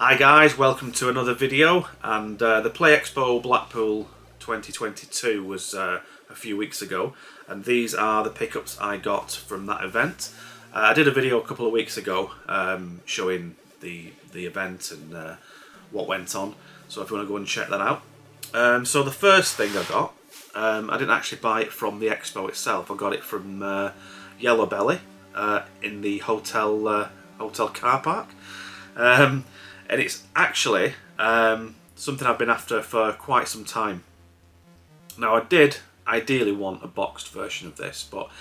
Hi guys, welcome to another video. And the Play Expo Blackpool 2022 was a few weeks ago, and these are the pickups I got from that event. I did a video a couple of weeks ago showing the event and what went on, so if you want to go and check that out. So the first thing I got, I didn't actually buy it from the expo itself. I got it from Yellow Belly in the hotel car park. And it's actually something I've been after for quite some time. Now, I did ideally want a boxed version of this, but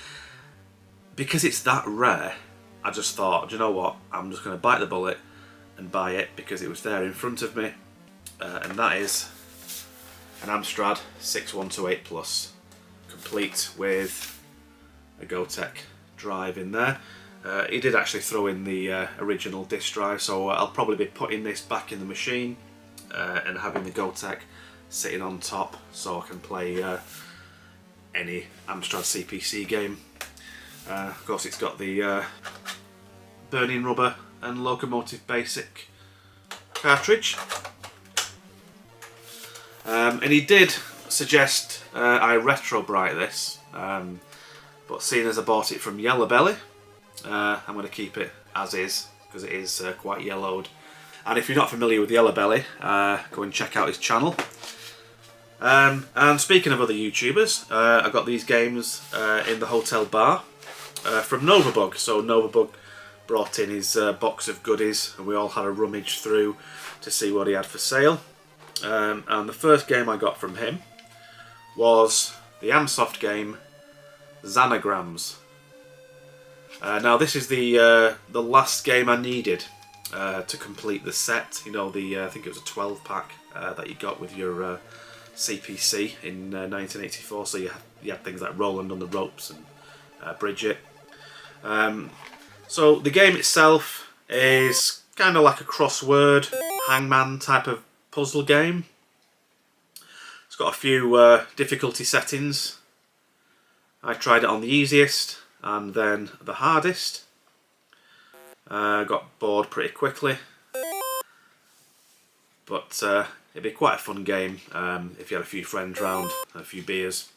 because it's that rare, I just thought, do you know what, I'm just going to bite the bullet and buy it because it was there in front of me, and that is an Amstrad 6128 Plus, complete with a Gotek drive in there. He did actually throw in the original disk drive, so I'll probably be putting this back in the machine and having the Gotek sitting on top so I can play any Amstrad CPC game. Of course, it's got the Burning Rubber and Locomotive Basic cartridge. And he did suggest I retro bright this, but seeing as I bought it from Yellow Belly, I'm going to keep it as is because it is quite yellowed. And if you're not familiar with Yellow Belly, go and check out his channel. And speaking of other YouTubers, I got these games in the hotel bar from Novabug. So Novabug brought in his box of goodies and we all had a rummage through to see what he had for sale. And the first game I got from him was the Amsoft game Xanagrams. Now this is the last game I needed to complete the set. You know, I think it was a 12 pack that you got with your CPC in 1984. So you had things like Roland on the Ropes and Bridget. So the game itself is kind of like a crossword, hangman type of puzzle game. It's got a few difficulty settings. I tried it on the easiest and then the hardest. Got bored pretty quickly, but it'd be quite a fun game if you had a few friends round, a few beers.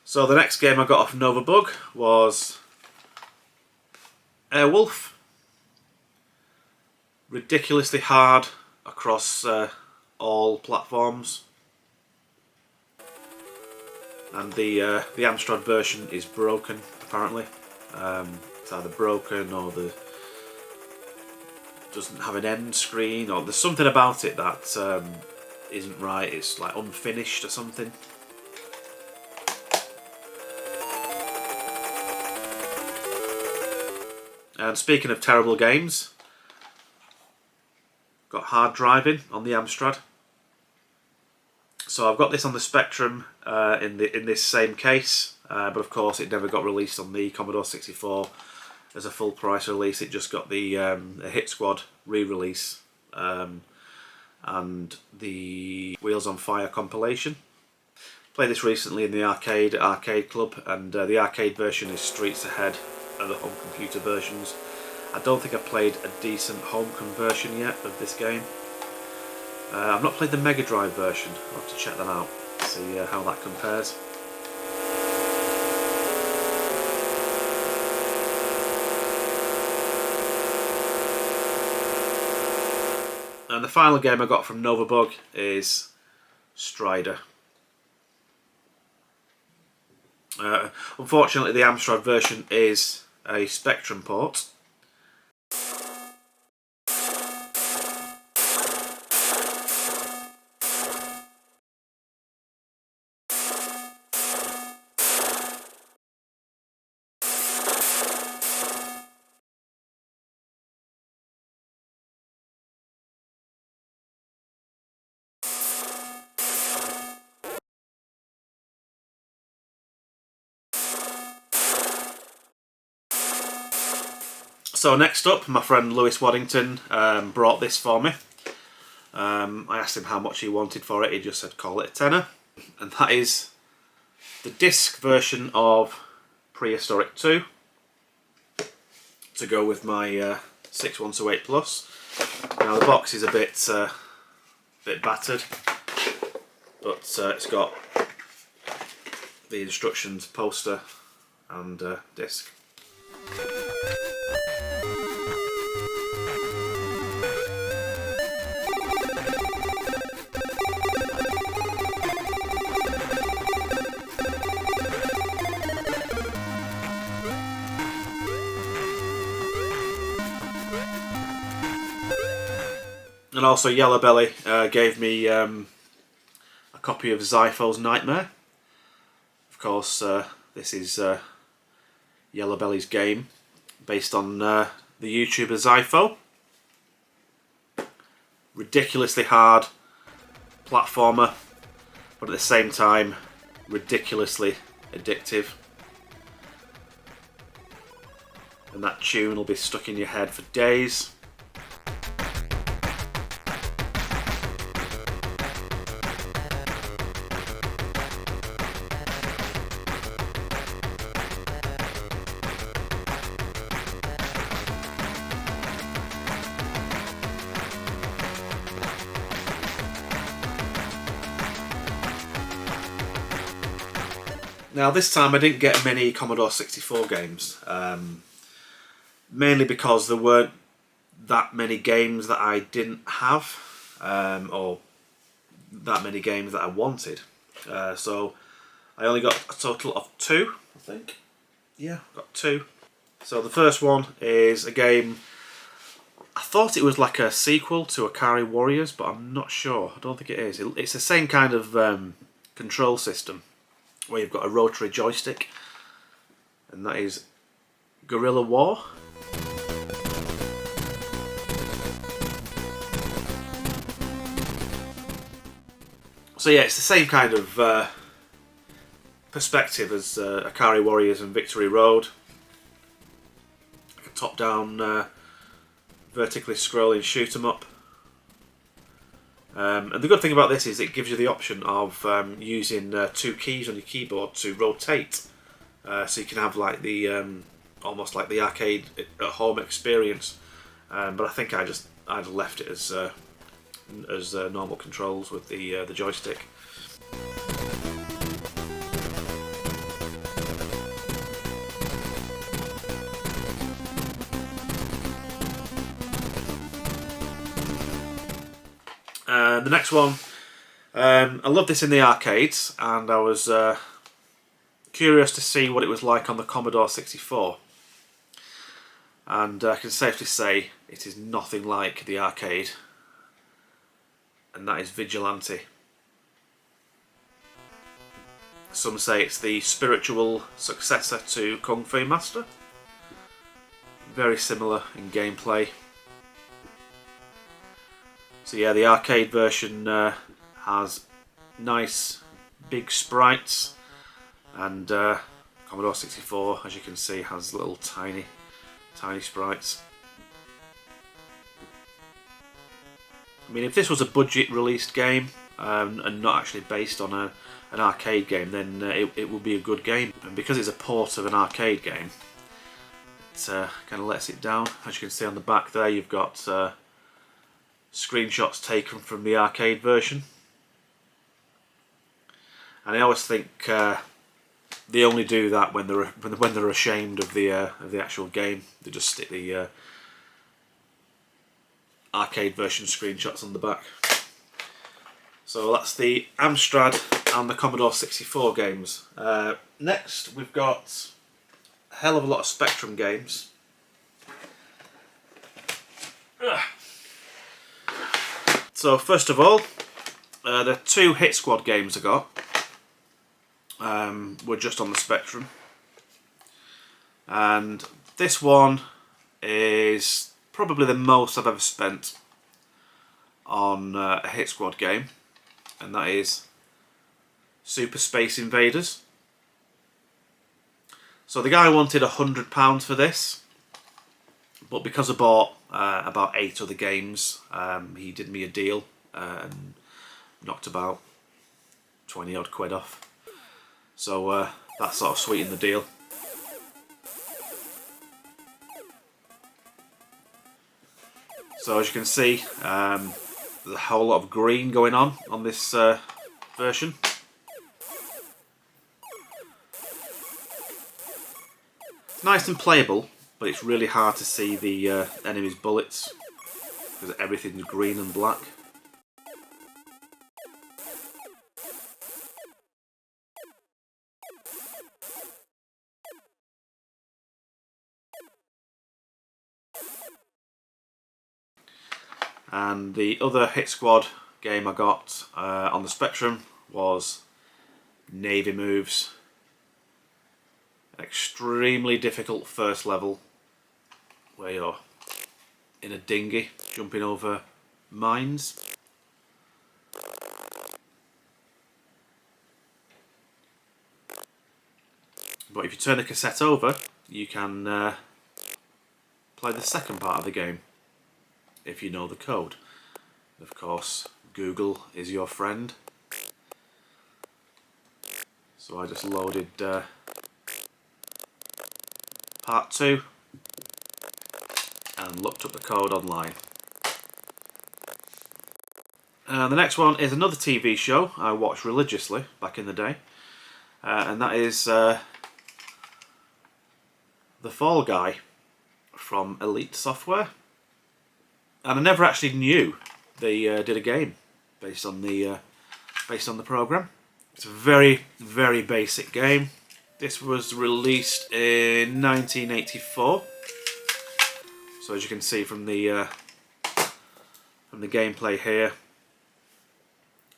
So the next game I got off Novabug was Airwolf. Ridiculously hard across all platforms, and the Amstrad version is broken apparently. It's either broken or doesn't have an end screen, or there's something about it that isn't right. It's like unfinished or something. And speaking of terrible games, got hard driving on the Amstrad. So I've got this on the Spectrum in this same case, but of course it never got released on the Commodore 64 as a full price release. It just got the Hit Squad re-release and the Wheels on Fire compilation. Played this recently in the arcade club, and the arcade version is streets ahead of the home computer versions. I don't think I've played a decent home conversion yet of this game. I've not played the Mega Drive version. I'll have to check that out, see how that compares. And the final game I got from Novabug is Strider. Unfortunately, the Amstrad version is a Spectrum port. So next up, my friend Lewis Waddington brought this for me. I asked him how much he wanted for it. He just said call it a tenner, and that is the disc version of Prehistoric 2 to go with my 6128 Plus. Now the box is a bit battered, but it's got the instructions poster and disc. And also Yellow Belly gave me a copy of Zypho's Nightmare. Of course, this is Yellow Belly's game, based on the YouTuber Zypho. Ridiculously hard platformer, but at the same time ridiculously addictive. And that tune will be stuck in your head for days. Now this time I didn't get many Commodore 64 games, mainly because there weren't that many games that I didn't have, or that many games that I wanted. So I only got a total of 2, I think. Yeah, got 2. So the first one is a game, I thought it was like a sequel to Akari Warriors, but I'm not sure. I don't think it is. It's the same kind of control system, where you've got a rotary joystick, and that is Guerrilla War. So yeah, it's the same kind of perspective as Akari Warriors and Victory Road. Like a top-down, vertically scrolling shoot 'em up. And the good thing about this is it gives you the option of using 2 keys on your keyboard to rotate, so you can have like the almost like the arcade at home experience. But I think I'd left it as normal controls with the joystick. The next one, I love this in the arcades, and I was curious to see what it was like on the Commodore 64. And I can safely say it is nothing like the arcade, and that is Vigilante. Some say it's the spiritual successor to Kung Fu Master. Very similar in gameplay. So yeah, the arcade version has nice big sprites, and Commodore 64, as you can see, has little tiny sprites. I mean, if this was a budget released game and not actually based on an arcade game, then it would be a good game. And because it's a port of an arcade game, it kind of lets it down. As you can see on the back there, you've got screenshots taken from the arcade version, and I always think they only do that when they're ashamed of the actual game. They just stick the arcade version screenshots on the back. So that's the Amstrad and the Commodore 64 games. Next we've got a hell of a lot of Spectrum games. So first of all, the 2 Hit Squad games I got were just on the Spectrum, and this one is probably the most I've ever spent on a Hit Squad game, and that is Super Space Invaders. So the guy wanted £100 for this, but because I bought about 8 other games, he did me a deal and knocked about 20 odd quid off. So that sort of sweetened the deal. So as you can see, there's a whole lot of green going on this version. It's nice and playable, but it's really hard to see the enemy's bullets because everything's green and black. And the other Hit Squad game I got on the Spectrum was Navy Moves. An extremely difficult first level where you're in a dinghy jumping over mines. But if you turn the cassette over, you can play the second part of the game if you know the code. Of course, Google is your friend. So I just loaded part 2 and looked up the code online. The next one is another TV show I watched religiously back in the day, and that is The Fall Guy from Elite Software. And I never actually knew they did a game based on the program. It's a very, very basic game. This was released in 1984. So as you can see from the gameplay here,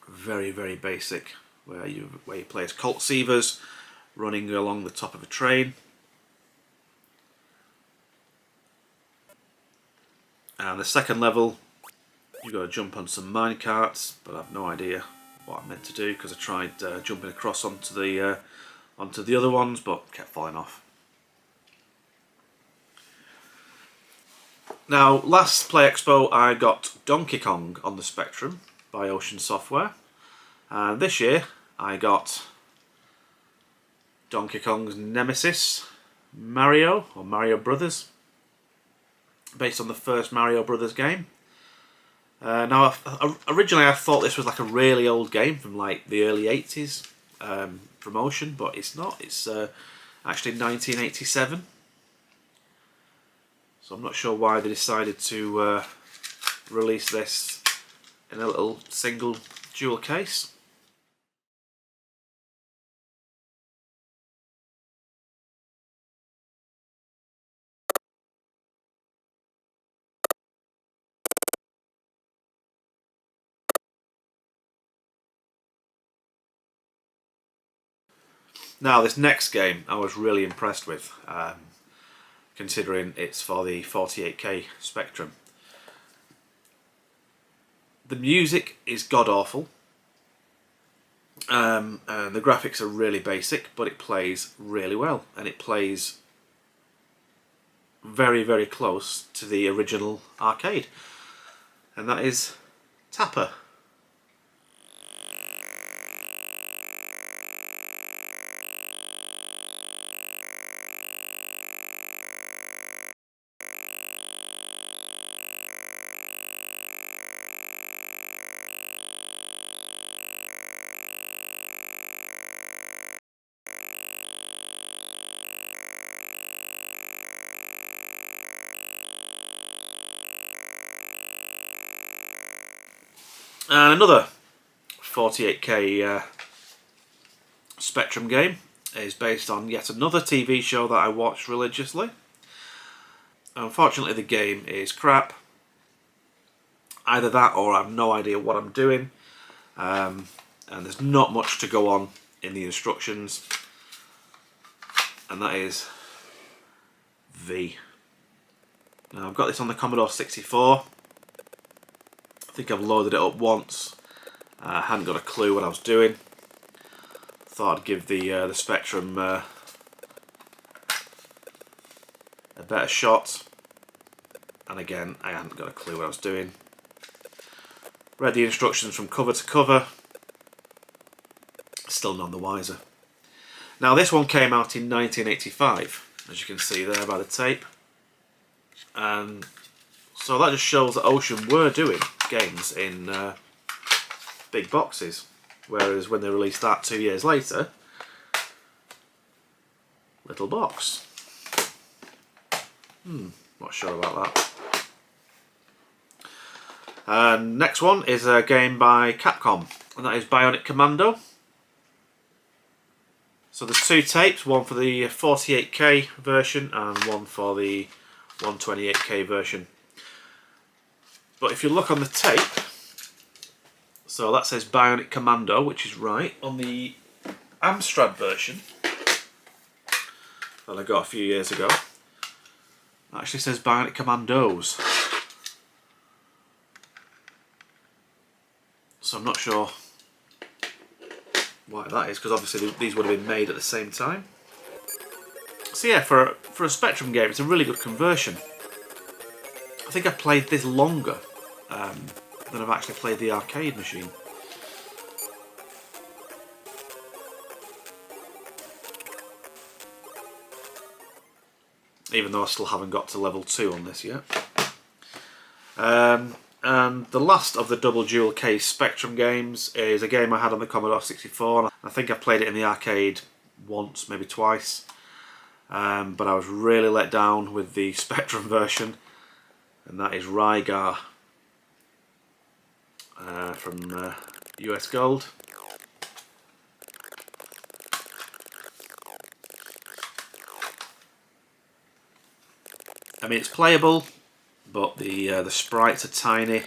very, very basic. Where you play as Colt Seavers running along the top of a train. And the second level, you've got to jump on some mine carts, but I have no idea what I'm meant to do because I tried jumping across onto the other ones, but kept falling off. Now, last Play Expo I got Donkey Kong on the Spectrum by Ocean Software, and this year I got Donkey Kong's nemesis, Mario, or Mario Brothers, based on the first Mario Brothers game. Now, originally I thought this was like a really old game from like the early 80s from Ocean, but it's not. It's actually 1987. So I'm not sure why they decided to release this in a little single dual case. Now, this next game I was really impressed with, considering it's for the 48K Spectrum. The music is god-awful, and the graphics are really basic, but it plays really well, and it plays very, very close to the original arcade, and that is Tapper. And another 48K Spectrum game is based on yet another TV show that I watched religiously. Unfortunately, the game is crap. Either that or I have no idea what I'm doing. And there's not much to go on in the instructions. And that is V. Now, I've got this on the Commodore 64. I think I've loaded it up once. I hadn't got a clue what I was doing. Thought I'd give the Spectrum a better shot. And again, I hadn't got a clue what I was doing. Read the instructions from cover to cover. Still none the wiser. Now this one came out in 1985, as you can see there by the tape. And so that just shows that Ocean were doing games in big boxes, whereas when they released that 2 years later, little box. Not sure about that. And next one is a game by Capcom, and that is Bionic Commando. So there's two tapes, one for the 48K version and one for the 128K version. But if you look on the tape, so that says Bionic Commando, which is right. On the Amstrad version that I got a few years ago, it actually says Bionic Commandos. So I'm not sure why that is, because obviously these would have been made at the same time. So yeah, for a Spectrum game, it's a really good conversion. I think I've played this longer than I've actually played the arcade machine. Even though I still haven't got to level 2 on this yet. And the last of the double dual case Spectrum games is a game I had on the Commodore 64. I think I played it in the arcade once, maybe twice. But I was really let down with the Spectrum version, and that is Rygar from US Gold. I mean, it's playable, but the sprites are tiny.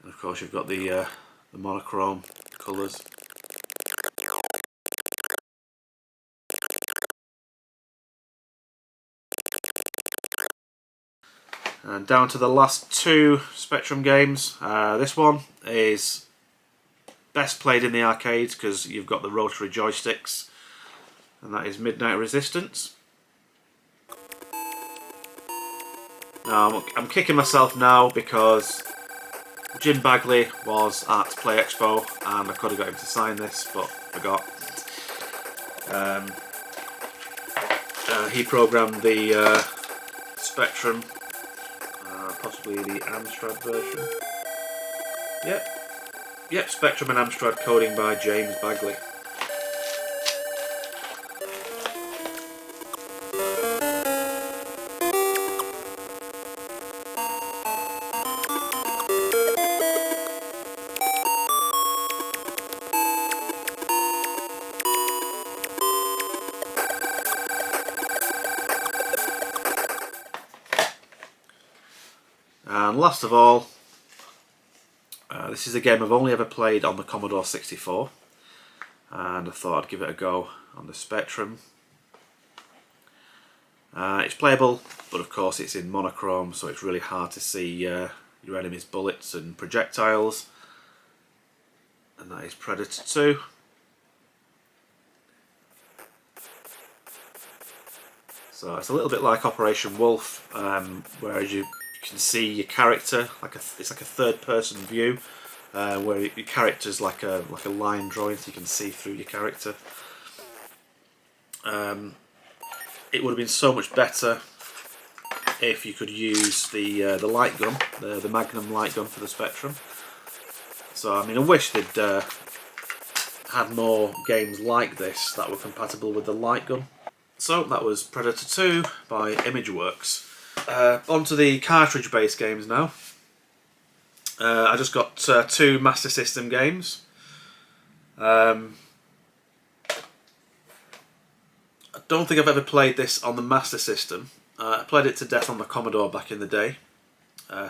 And of course, you've got the monochrome colours. And down to the last two Spectrum games. This one is best played in the arcades because you've got the rotary joysticks, and that is Midnight Resistance. Now, I'm kicking myself now because Jim Bagley was at Play Expo and I could have got him to sign this, but forgot. He programmed the Spectrum, possibly the Amstrad version. Yep, Spectrum and Amstrad coding by James Bagley. And last of all, this is a game I've only ever played on the Commodore 64, and I thought I'd give it a go on the Spectrum. It's playable, but of course it's in monochrome, so it's really hard to see your enemy's bullets and projectiles. And that is Predator 2. So it's a little bit like Operation Wolf, whereas you can see your character it's like a third-person view, where your character's like a line drawing, so you can see through your character. It would have been so much better if you could use the light gun, the Magnum light gun for the Spectrum. So I mean, I wish they'd had more games like this that were compatible with the light gun. So that was Predator 2 by Imageworks. On to the cartridge-based games now. I just got two Master System games. I don't think I've ever played this on the Master System. I played it to death on the Commodore back in the day.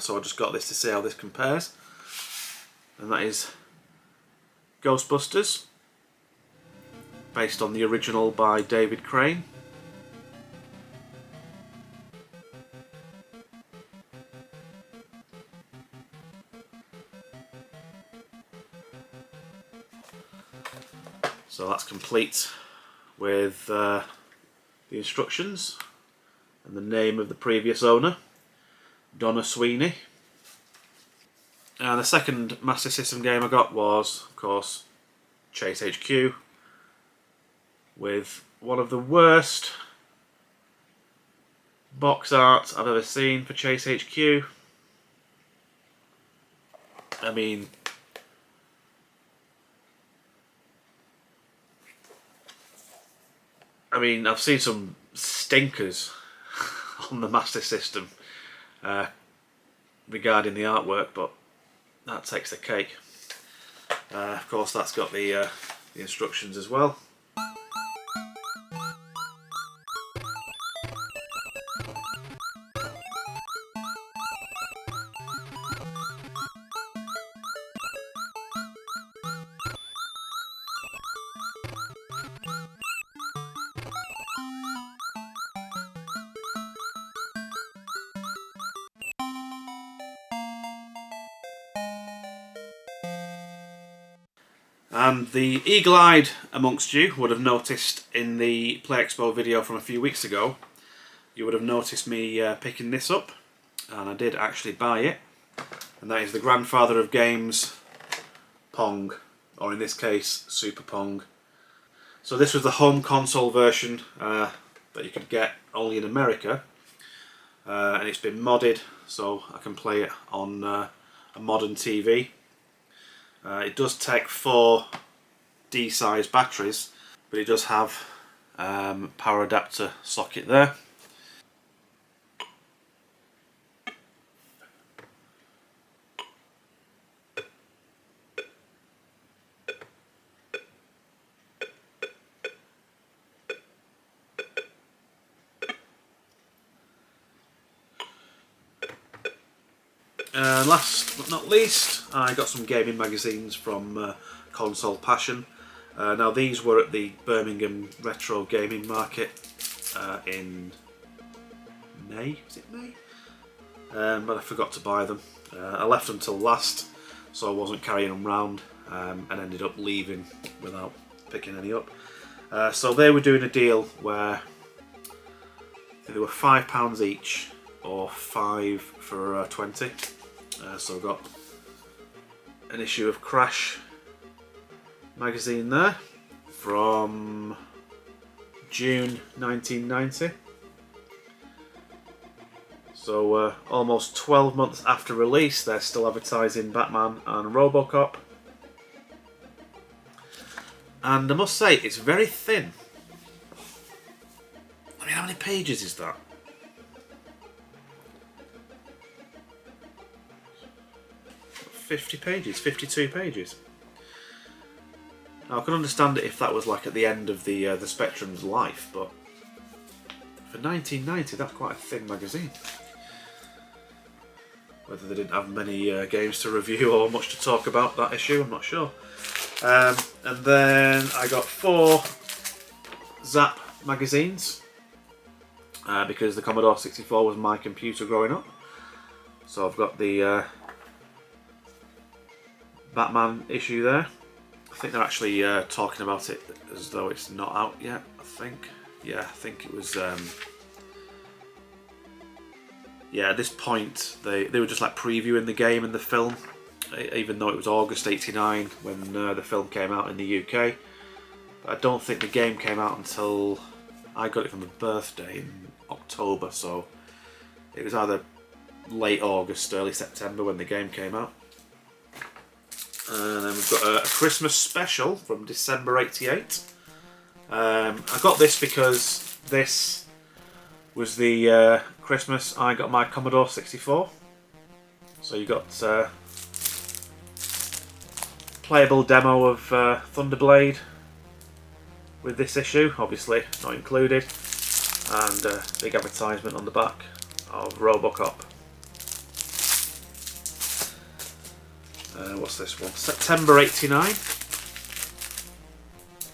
So I just got this to see how this compares. And that is Ghostbusters, based on the original by David Crane. So that's complete with the instructions and the name of the previous owner, Donna Sweeney. And the second Master System game I got was, of course, Chase HQ with one of the worst box art I've ever seen for Chase HQ. I mean, I've seen some stinkers on the Master System regarding the artwork, but that takes the cake. Of course, that's got the instructions as well. And the eagle-eyed amongst you would have noticed in the Play Expo video from a few weeks ago, you would have noticed me picking this up, and I did actually buy it, and that is the grandfather of games, Pong, or in this case, Super Pong. So this was the home console version that you could get only in America, and it's been modded so I can play it on a modern TV. It does take 4 D-size batteries, but it does have power adapter socket there. And last but not least, I got some gaming magazines from Console Passion. Now these were at the Birmingham Retro Gaming Market in May, was it May? But I forgot to buy them. I left them till last, so I wasn't carrying them round, and ended up leaving without picking any up. So they were doing a deal where they were £5 each, or 5 for 20. So I've got an issue of Crash magazine there from June 1990. So almost 12 months after release, they're still advertising Batman and Robocop. And I must say, it's very thin. I mean, how many pages is that? 50 pages, 52 pages. Now I can understand it if that was like at the end of the Spectrum's life, but for 1990 that's quite a thin magazine. Whether they didn't have many games to review or much to talk about that issue, I'm not sure. And then I got 4 Zap magazines because the Commodore 64 was my computer growing up. So I've got the Batman issue there. I think they're actually talking about it as though it's not out yet, I think. Yeah, I think it was... yeah, at this point they were just like previewing the game and the film, even though it was August '89 when the film came out in the UK. But I don't think the game came out until I got it for my birthday in October, so it was either late August, early September when the game came out. And then we've got a Christmas special from December '88. I got this because this was the Christmas I got my Commodore 64. So you got playable demo of Thunderblade with this issue, obviously not included, and a big advertisement on the back of Robocop. What's this one? September '89.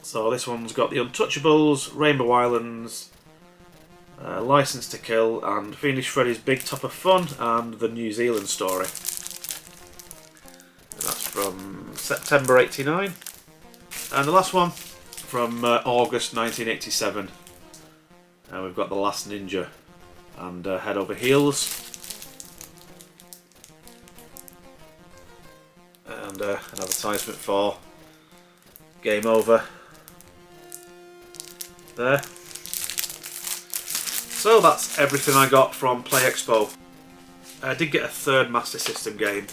So this one's got the Untouchables, Rainbow Islands, License to Kill, and Fiendish Freddy's Big Top of Fun, and the New Zealand story. And that's from September '89. And the last one from August 1987. And we've got The Last Ninja and Head Over Heels. And an advertisement for game over there. So that's everything I got from Play Expo. I did get a third Master System game,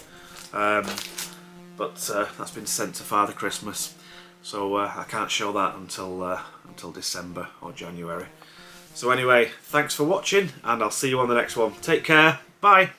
but that's been sent to Father Christmas, so I can't show that until December or January. So anyway, thanks for watching, and I'll see you on the next one. Take care, bye!